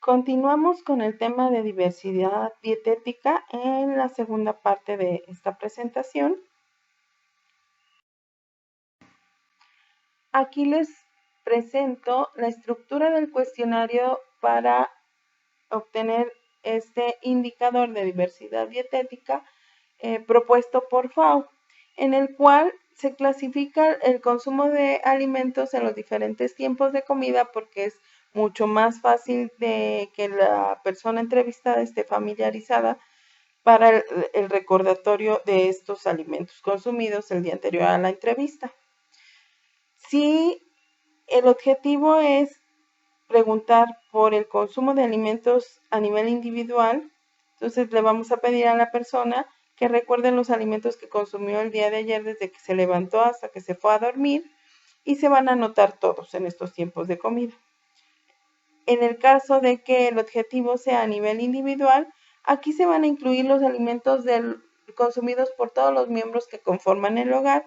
Continuamos con el tema de diversidad dietética en la segunda parte de esta presentación. Aquí les presento la estructura del cuestionario para obtener este indicador de diversidad dietética propuesto por FAO, en el cual se clasifica el consumo de alimentos en los diferentes tiempos de comida porque es mucho más fácil de que la persona entrevistada esté familiarizada para el recordatorio de estos alimentos consumidos el día anterior a la entrevista. Si el objetivo es preguntar por el consumo de alimentos a nivel individual, entonces le vamos a pedir a la persona que recuerde los alimentos que consumió el día de ayer desde que se levantó hasta que se fue a dormir y se van a anotar todos en estos tiempos de comida. En el caso de que el objetivo sea a nivel individual, aquí se van a incluir los alimentos consumidos por todos los miembros que conforman el hogar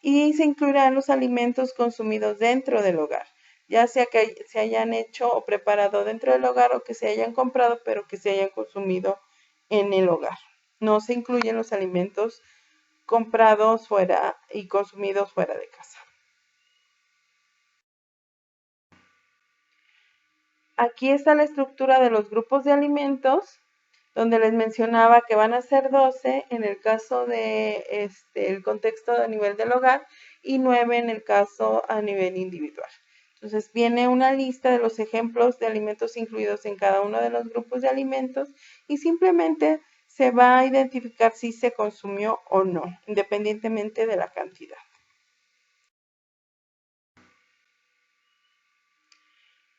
y se incluirán los alimentos consumidos dentro del hogar, ya sea que se hayan hecho o preparado dentro del hogar o que se hayan comprado, pero que se hayan consumido en el hogar. No se incluyen los alimentos comprados fuera y consumidos fuera de casa. Aquí está la estructura de los grupos de alimentos, donde les mencionaba que van a ser 12 en el caso de el contexto a nivel del hogar y 9 en el caso a nivel individual. Entonces viene una lista de los ejemplos de alimentos incluidos en cada uno de los grupos de alimentos y simplemente se va a identificar si se consumió o no, independientemente de la cantidad.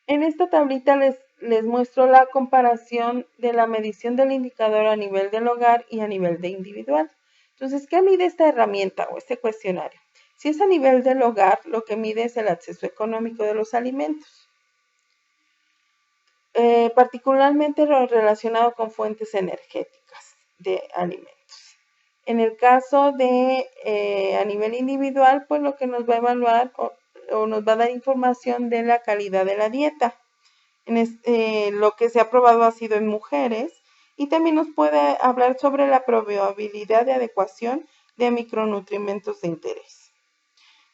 En esta tablita les muestro la comparación de la medición del indicador a nivel del hogar y a nivel de individual. Entonces, ¿qué mide esta herramienta o este cuestionario? Si es a nivel del hogar, lo que mide es el acceso económico de los alimentos, particularmente lo relacionado con fuentes energéticas de alimentos. En el caso de a nivel individual, pues lo que nos va a evaluar o nos va a dar información de la calidad de la dieta. Lo que se ha probado ha sido en mujeres y también nos puede hablar sobre la probabilidad de adecuación de micronutrientes de interés.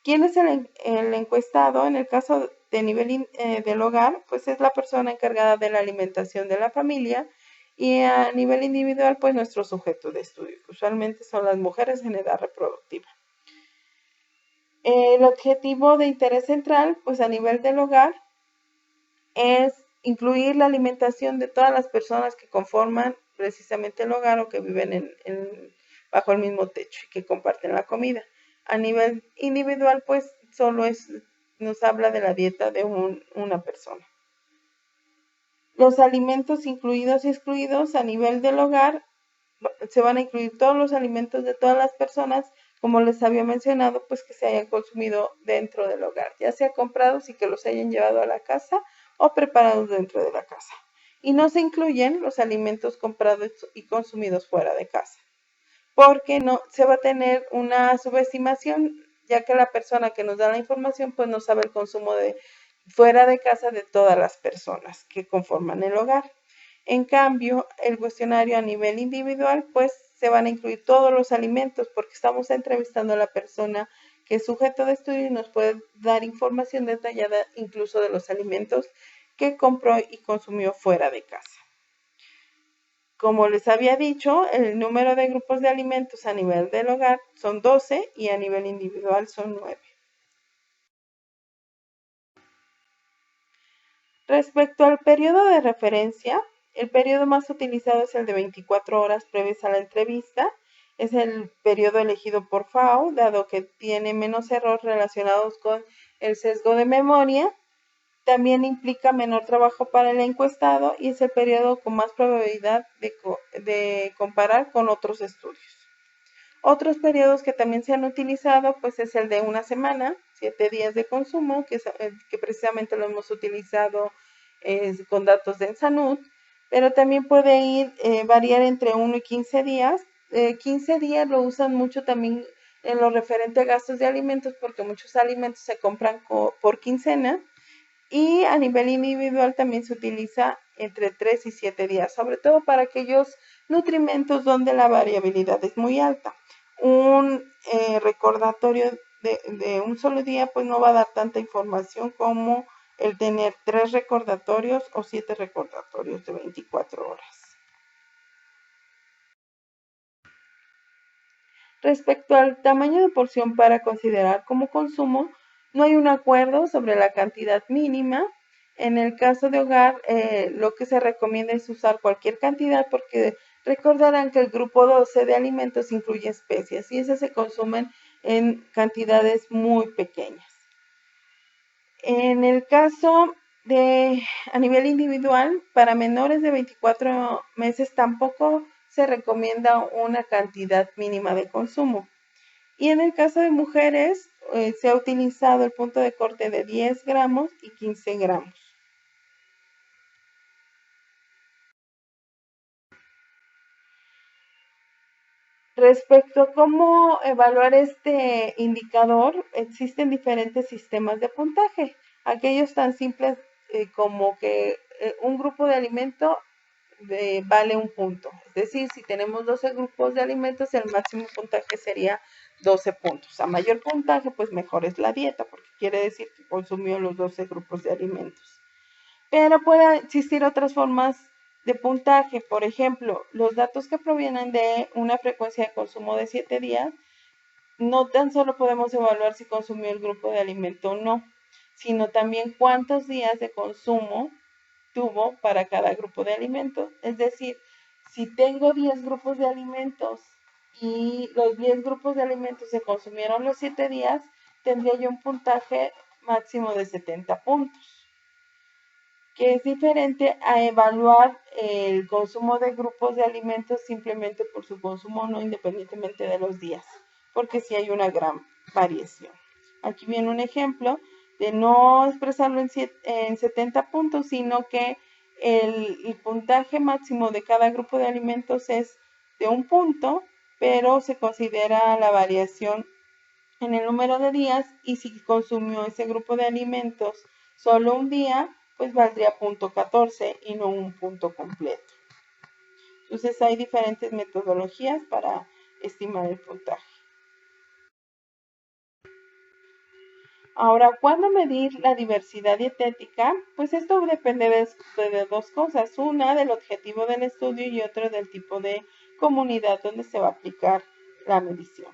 ¿Quién es el encuestado? En el caso de nivel del hogar, pues es la persona encargada de la alimentación de la familia y a nivel individual, pues nuestro sujeto de estudio, que usualmente son las mujeres en edad reproductiva. El objetivo de interés central, pues a nivel del hogar, es incluir la alimentación de todas las personas que conforman precisamente el hogar o que viven bajo el mismo techo y que comparten la comida. A nivel individual, pues solo nos habla de la dieta de una persona. Los alimentos incluidos y excluidos a nivel del hogar, se van a incluir todos los alimentos de todas las personas, como les había mencionado, pues que se hayan consumido dentro del hogar, ya sea comprados y que los hayan llevado a la casa o preparados dentro de la casa. Y no se incluyen los alimentos comprados y consumidos fuera de casa, porque no se va a tener una subestimación, ya que la persona que nos da la información pues no sabe el consumo de fuera de casa de todas las personas que conforman el hogar. En cambio, el cuestionario a nivel individual, pues se van a incluir todos los alimentos porque estamos entrevistando a la persona que es sujeto de estudio y nos puede dar información detallada incluso de los alimentos que compró y consumió fuera de casa. Como les había dicho, el número de grupos de alimentos a nivel del hogar son 12 y a nivel individual son 9. Respecto al periodo de referencia, el periodo más utilizado es el de 24 horas previas a la entrevista. Es el periodo elegido por FAO, dado que tiene menos errores relacionados con el sesgo de memoria. También implica menor trabajo para el encuestado y es el periodo con más probabilidad de comparar con otros estudios. Otros periodos que también se han utilizado, pues es el de una semana, 7 días de consumo, que precisamente lo hemos utilizado con datos de Ensanud, pero también puede variar entre 1 y 15 días. 15 días lo usan mucho también en lo referente a gastos de alimentos, porque muchos alimentos se compran por quincena, Y a nivel individual también se utiliza entre 3 y 7 días, sobre todo para aquellos nutrimentos donde la variabilidad es muy alta. Un recordatorio de un solo día pues no va a dar tanta información como el tener 3 recordatorios o 7 recordatorios de 24 horas. Respecto al tamaño de porción para considerar como consumo, no hay un acuerdo sobre la cantidad mínima. En el caso de hogar, lo que se recomienda es usar cualquier cantidad porque recordarán que el grupo 12 de alimentos incluye especies y esas se consumen en cantidades muy pequeñas. En el caso de a nivel individual, para menores de 24 meses tampoco se recomienda una cantidad mínima de consumo. Y en el caso de mujeres, se ha utilizado el punto de corte de 10 gramos y 15 gramos. Respecto a cómo evaluar este indicador, existen diferentes sistemas de puntaje. Aquellos tan simples como que un grupo de alimento vale un punto. Es decir, si tenemos 12 grupos de alimentos, el máximo puntaje sería 12 puntos. A mayor puntaje, pues mejor es la dieta, porque quiere decir que consumió los 12 grupos de alimentos. Pero pueden existir otras formas de puntaje. Por ejemplo, los datos que provienen de una frecuencia de consumo de 7 días, no tan solo podemos evaluar si consumió el grupo de alimento o no, sino también cuántos días de consumo tuvo para cada grupo de alimentos. Es decir, si tengo 10 grupos de alimentos y los 10 grupos de alimentos se consumieron los 7 días, tendría yo un puntaje máximo de 70 puntos, que es diferente a evaluar el consumo de grupos de alimentos simplemente por su consumo, no independientemente de los días, porque sí hay una gran variación. Aquí viene un ejemplo de no expresarlo en 70 puntos, sino que el puntaje máximo de cada grupo de alimentos es de un punto, pero se considera la variación en el número de días y si consumió ese grupo de alimentos solo un día, pues valdría punto 14 y no un punto completo. Entonces hay diferentes metodologías para estimar el puntaje. Ahora, ¿cuándo medir la diversidad dietética? Pues esto depende de dos cosas. Una, del objetivo del estudio y otro del tipo de comunidad donde se va a aplicar la medición.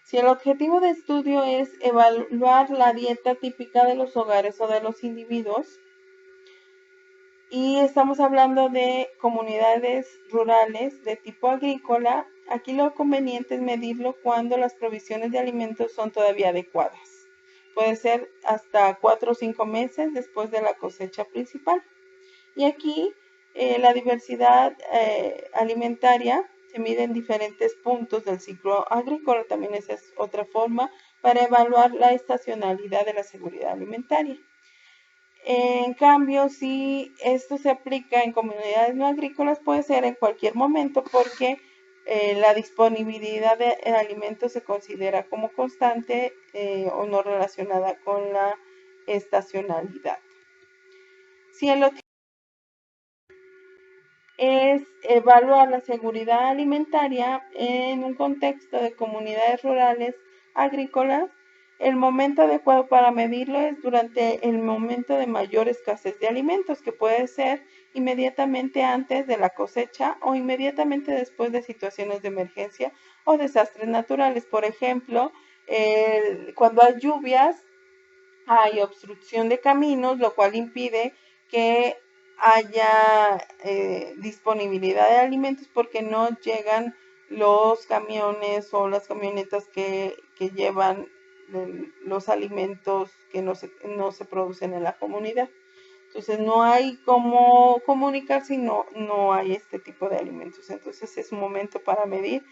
Si el objetivo de estudio es evaluar la dieta típica de los hogares o de los individuos, y estamos hablando de comunidades rurales de tipo agrícola, aquí lo conveniente es medirlo cuando las provisiones de alimentos son todavía adecuadas. Puede ser hasta 4 o 5 meses después de la cosecha principal. Y aquí la diversidad alimentaria se mide en diferentes puntos del ciclo agrícola. También esa es otra forma para evaluar la estacionalidad de la seguridad alimentaria. En cambio, si esto se aplica en comunidades no agrícolas, puede ser en cualquier momento porque la disponibilidad de alimentos se considera como constante o no relacionada con la estacionalidad. Si el objetivo es evaluar la seguridad alimentaria en un contexto de comunidades rurales agrícolas, el momento adecuado para medirlo es durante el momento de mayor escasez de alimentos, que puede ser inmediatamente antes de la cosecha o inmediatamente después de situaciones de emergencia o desastres naturales. Por ejemplo, cuando hay lluvias, hay obstrucción de caminos, lo cual impide que haya disponibilidad de alimentos porque no llegan los camiones o las camionetas que llevan los alimentos que no se producen en la comunidad. Entonces no hay cómo comunicar si no hay este tipo de alimentos. Entonces es un momento para medir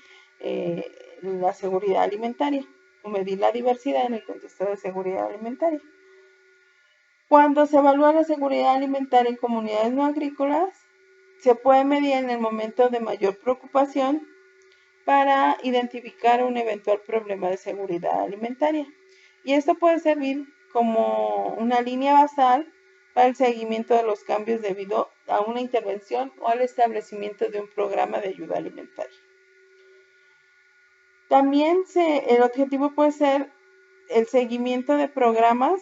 la seguridad alimentaria o medir la diversidad en el contexto de seguridad alimentaria. Cuando se evalúa la seguridad alimentaria en comunidades no agrícolas, se puede medir en el momento de mayor preocupación para identificar un eventual problema de seguridad alimentaria. Y esto puede servir como una línea basal para el seguimiento de los cambios debido a una intervención o al establecimiento de un programa de ayuda alimentaria. También el objetivo puede ser el seguimiento de programas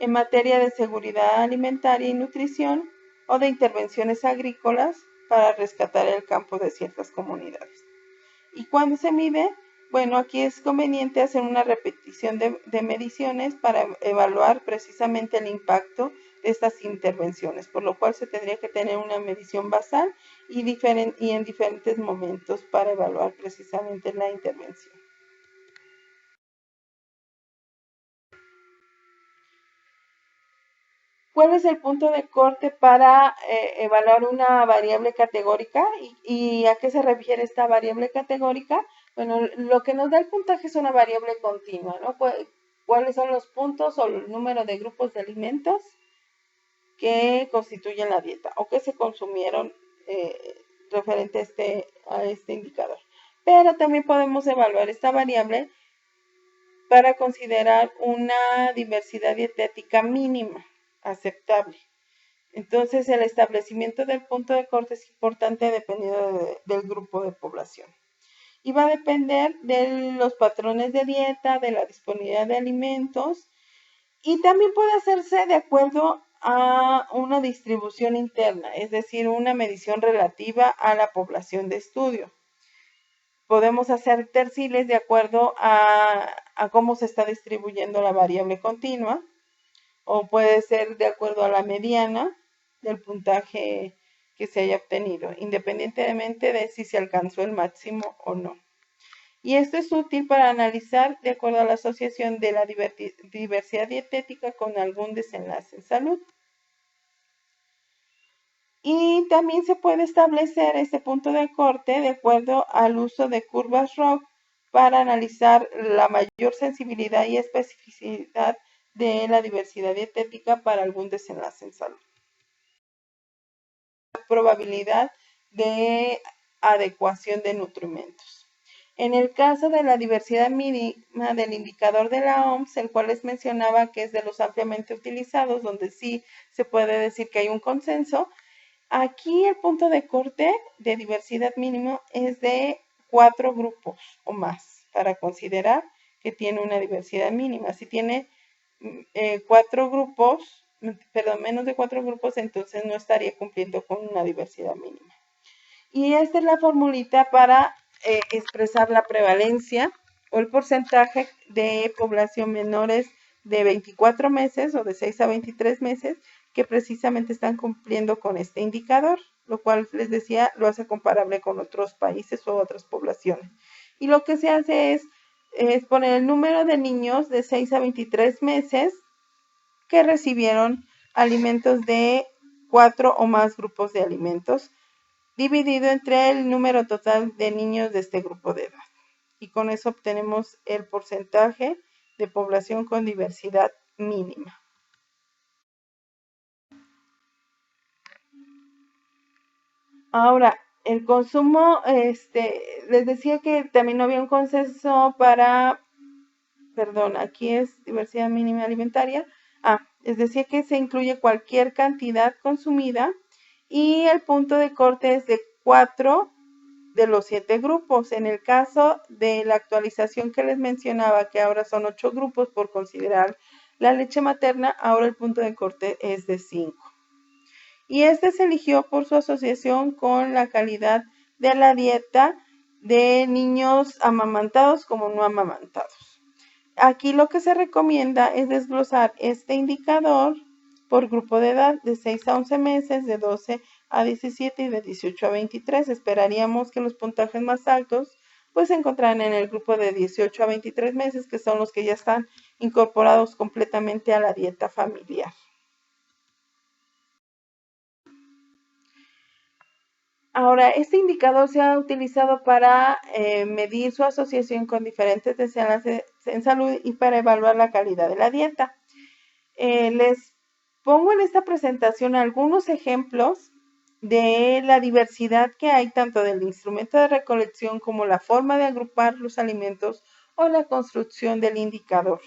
en materia de seguridad alimentaria y nutrición o de intervenciones agrícolas para rescatar el campo de ciertas comunidades. ¿Y cuándo se mide? Bueno, aquí es conveniente hacer una repetición de mediciones para evaluar precisamente el impacto de estas intervenciones, por lo cual se tendría que tener una medición basal y en diferentes momentos para evaluar precisamente la intervención. ¿Cuál es el punto de corte para evaluar una variable categórica? ¿Y a qué se refiere esta variable categórica? Bueno, lo que nos da el puntaje es una variable continua, ¿no? ¿Cuáles son los puntos o el número de grupos de alimentos que constituyen la dieta o que se consumieron referente a este indicador? Pero también podemos evaluar esta variable para considerar una diversidad dietética mínima aceptable. Entonces, el establecimiento del punto de corte es importante dependiendo del grupo de población. Y va a depender de los patrones de dieta, de la disponibilidad de alimentos, y también puede hacerse de acuerdo a una distribución interna, es decir, una medición relativa a la población de estudio. Podemos hacer terciles de acuerdo a cómo se está distribuyendo la variable continua, o puede ser de acuerdo a la mediana del puntaje que se haya obtenido, independientemente de si se alcanzó el máximo o no. Y esto es útil para analizar de acuerdo a la asociación de la diversidad dietética con algún desenlace en salud. Y también se puede establecer este punto de corte de acuerdo al uso de curvas ROC para analizar la mayor sensibilidad y especificidad de la diversidad dietética para algún desenlace en salud. La probabilidad de adecuación de nutrimentos. En el caso de la diversidad mínima del indicador de la OMS, el cual les mencionaba que es de los ampliamente utilizados, donde sí se puede decir que hay un consenso, aquí el punto de corte de diversidad mínimo es de 4 grupos o más para considerar que tiene una diversidad mínima. Si tiene 4 grupos, perdón, menos de 4 grupos, entonces no estaría cumpliendo con una diversidad mínima. Y esta es la formulita para expresar la prevalencia o el porcentaje de población menores de 24 meses o de 6 a 23 meses que precisamente están cumpliendo con este indicador, lo cual les decía lo hace comparable con otros países o otras poblaciones. Y lo que se hace es poner el número de niños de 6 a 23 meses que recibieron alimentos de 4 o más grupos de alimentos, dividido entre el número total de niños de este grupo de edad. Y con eso obtenemos el porcentaje de población con diversidad mínima. Ahora, el consumo, les decía que también no había un consenso para, perdón, aquí es diversidad mínima alimentaria. Les decía que se incluye cualquier cantidad consumida y el punto de corte es de 4 de los 7 grupos. En el caso de la actualización que les mencionaba, que ahora son 8 grupos por considerar la leche materna, ahora el punto de corte es de 5. Y este se eligió por su asociación con la calidad de la dieta de niños amamantados como no amamantados. Aquí lo que se recomienda es desglosar este indicador por grupo de edad de 6 a 11 meses, de 12 a 17 y de 18 a 23. Esperaríamos que los puntajes más altos pues se encontraran en el grupo de 18 a 23 meses, que son los que ya están incorporados completamente a la dieta familiar. Ahora, este indicador se ha utilizado para medir su asociación con diferentes desenlaces en salud y para evaluar la calidad de la dieta. Les pongo en esta presentación algunos ejemplos de la diversidad que hay tanto del instrumento de recolección como la forma de agrupar los alimentos o la construcción del indicador.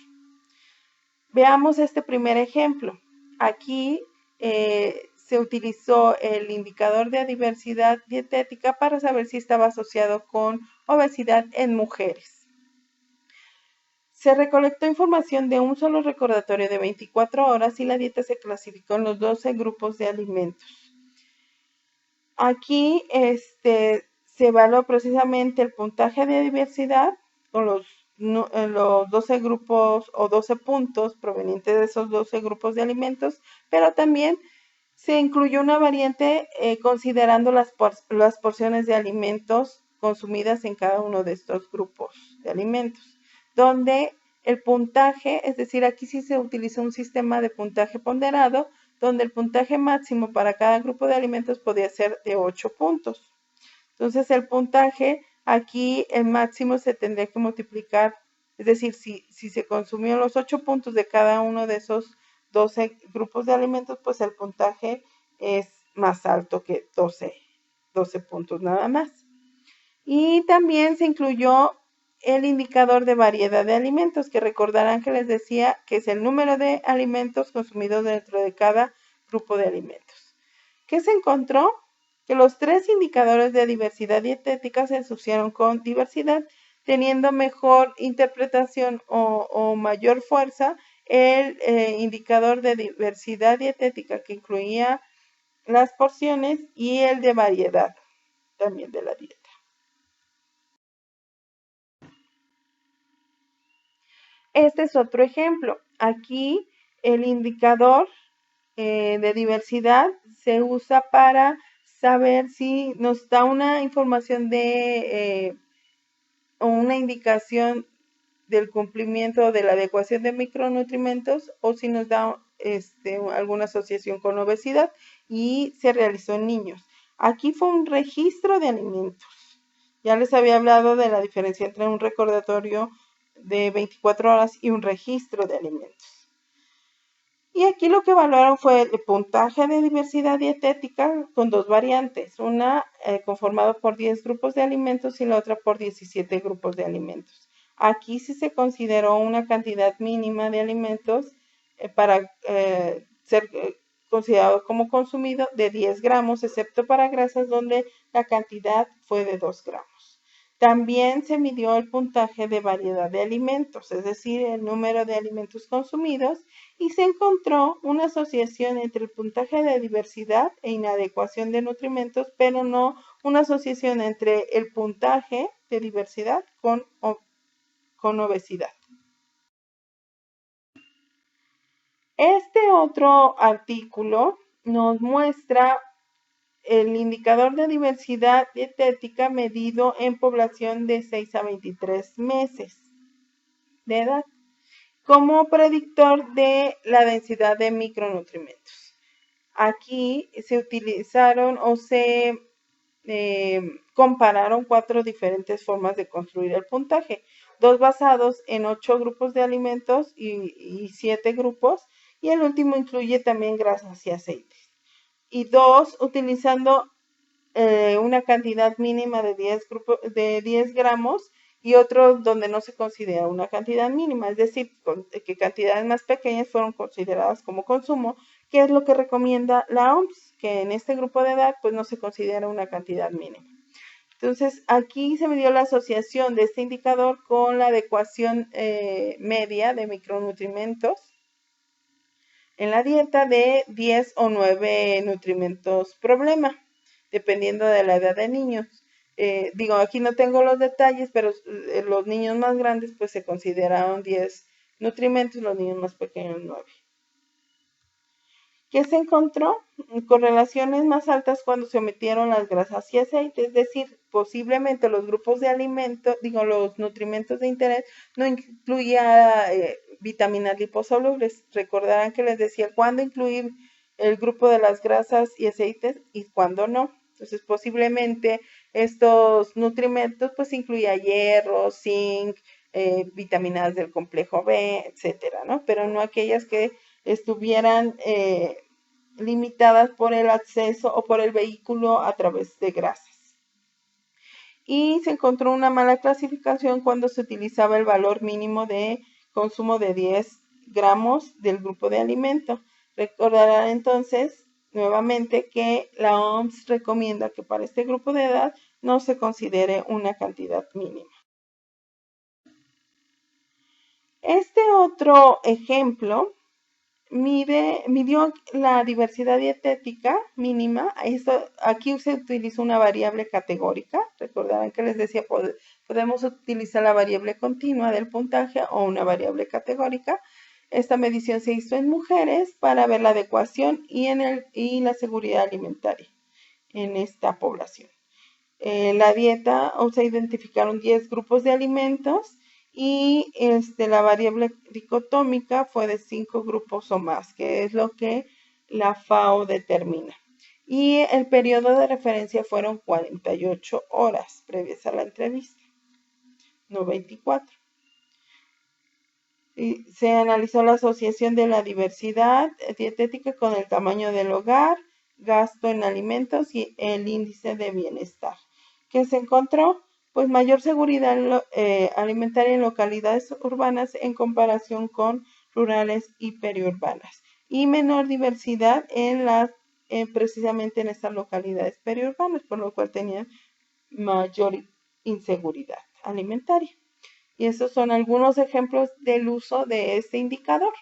Veamos este primer ejemplo. Aquí se utilizó el indicador de diversidad dietética para saber si estaba asociado con obesidad en mujeres. Se recolectó información de un solo recordatorio de 24 horas y la dieta se clasificó en los 12 grupos de alimentos. Aquí se evaluó precisamente el puntaje de diversidad con los 12 grupos o 12 puntos provenientes de esos 12 grupos de alimentos, pero también se incluyó una variante considerando las porciones de alimentos consumidas en cada uno de estos grupos de alimentos, donde el puntaje, es decir, aquí sí se utiliza un sistema de puntaje ponderado, donde el puntaje máximo para cada grupo de alimentos podía ser de 8 puntos. Entonces, el puntaje, aquí el máximo se tendría que multiplicar, es decir, si se consumió los 8 puntos de cada uno de esos 12 grupos de alimentos, pues el puntaje es más alto que 12 puntos nada más. Y también se incluyó el indicador de variedad de alimentos, que recordarán que les decía que es el número de alimentos consumidos dentro de cada grupo de alimentos. ¿Qué se encontró? Que los 3 indicadores de diversidad dietética se asociaron con diversidad, teniendo mejor interpretación o mayor fuerza el indicador de diversidad dietética, que incluía las porciones, y el de variedad también de la dieta. Este es otro ejemplo. Aquí el indicador de diversidad se usa para saber si nos da una información o una indicación del cumplimiento de la adecuación de micronutrientes o si nos da alguna asociación con obesidad, y se realizó en niños. Aquí fue un registro de alimentos. Ya les había hablado de la diferencia entre un recordatorio de 24 horas y un registro de alimentos. Y aquí lo que evaluaron fue el puntaje de diversidad dietética con 2 variantes, una conformada por 10 grupos de alimentos y la otra por 17 grupos de alimentos. Aquí sí se consideró una cantidad mínima de alimentos para ser considerado como consumido de 10 gramos, excepto para grasas donde la cantidad fue de 2 gramos. También se midió el puntaje de variedad de alimentos, es decir, el número de alimentos consumidos, y se encontró una asociación entre el puntaje de diversidad e inadecuación de nutrimentos, pero no una asociación entre el puntaje de diversidad con obesidad. Este otro artículo nos muestra el indicador de diversidad dietética medido en población de 6 a 23 meses de edad como predictor de la densidad de micronutrientes. Aquí se utilizaron o se compararon 4 diferentes formas de construir el puntaje, 2 basados en 8 grupos de alimentos y 7 grupos, y el último incluye también grasas y aceites. Y 2 utilizando una cantidad mínima de 10 gramos y otro donde no se considera una cantidad mínima, es decir, que cantidades más pequeñas fueron consideradas como consumo, que es lo que recomienda la OMS, que en este grupo de edad pues no se considera una cantidad mínima. Entonces, aquí se midió la asociación de este indicador con la adecuación media de micronutrientes en la dieta de 10 o 9 nutrimentos problema, dependiendo de la edad de niños. Aquí no tengo los detalles, pero los niños más grandes pues se consideraron 10 nutrimentos, los niños más pequeños 9. ¿Qué se encontró? Correlaciones más altas cuando se omitieron las grasas y aceites, es decir, posiblemente los grupos de alimentos, los nutrimentos de interés no incluía vitaminas liposolubles. Recordarán que les decía cuándo incluir el grupo de las grasas y aceites y cuándo no. Entonces, posiblemente estos nutrimentos pues incluía hierro, zinc, vitaminas del complejo B, etcétera, ¿no? Pero no aquellas que estuvieran limitadas por el acceso o por el vehículo a través de grasas. Y se encontró una mala clasificación cuando se utilizaba el valor mínimo de consumo de 10 gramos del grupo de alimento. Recordarán entonces nuevamente que la OMS recomienda que para este grupo de edad no se considere una cantidad mínima. Este otro ejemplo midió la diversidad dietética mínima. Aquí se utilizó una variable categórica. Recordarán que les decía, podemos utilizar la variable continua del puntaje o una variable categórica. Esta medición se hizo en mujeres para ver la adecuación y la seguridad alimentaria en esta población. La dieta, se identificaron 10 grupos de alimentos y la variable dicotómica fue de 5 grupos o más, que es lo que la FAO determina. Y el periodo de referencia fueron 48 horas previas a la entrevista, no 24. Y se analizó la asociación de la diversidad dietética con el tamaño del hogar, gasto en alimentos y el índice de bienestar. ¿Qué se encontró? Pues mayor seguridad alimentaria en localidades urbanas en comparación con rurales y periurbanas, y menor diversidad precisamente en estas localidades periurbanas, por lo cual tenían mayor inseguridad alimentaria. Y esos son algunos ejemplos del uso de este indicador.